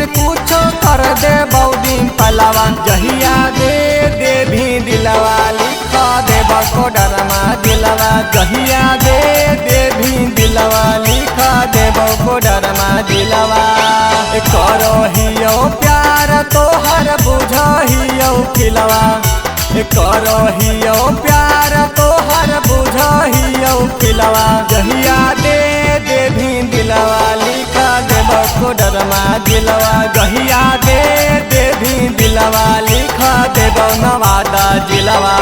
खातिर कुछो कर दे बौदिन पलावा। जहिया दे भी दिलवा लिखा दे कोडरमा दिलवा। जहिया दे भी दिलवा लिखा दे कोडरमा दिलवा। करो हियो प्यार तोहर बुझहियो खिलवा। करो हियो प्यार तोहर बुझहियो खिलवा। जहिया दे भी दिलवा लिखा देब कोडरमा दिलवा। जहिया दे भी दिलवा लिखा देब नवादा जिलवा।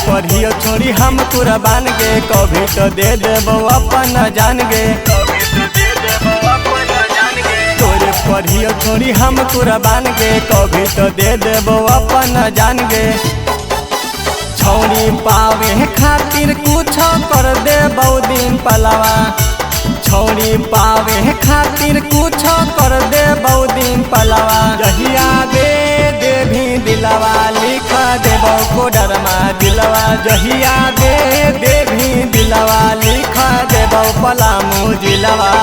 पढ़ियो छोड़ी हम कुर्बान गे, कभी तो दे देबो अपन जान गे। तोरे पढ़ियो छोड़ी हम कुर्बान गे, कभी तो दे देबो अपन जान गे। छोड़ी पावे खातिर कुछो कर दे बौदिन पलावा। छोड़ी पावे खातिर कुछो कर दे बौदिन पलावा। जहिया दे भी दिलवा लिखा देबो कोडरमा दिलवा। जहिया दे भी दिलवा लिखा देबो पलामू जिलवा।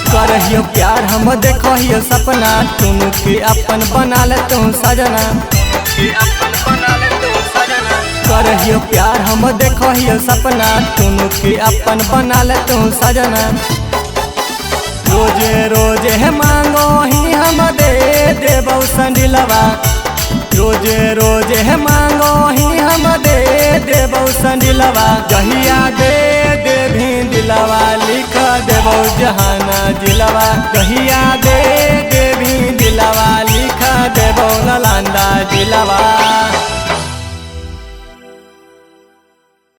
करहियो प्यार हम देखहियो सपना, तुनु के अपन बना ले तू सजना। करहियो प्यार हम देखहियो सपना, तुनु के अपन बना ले तू सजना। रोजे रोजे मांगो ही हम दे देबो संडिलवा। रोजे रोजे मांगो ही हम दे देबो संडिलवा। जहिया दे भी दिलवा लिखा देबो जहाना जिलवा। जहिया दे भी दिलवा लिखा देबो नालंदा जिलवा।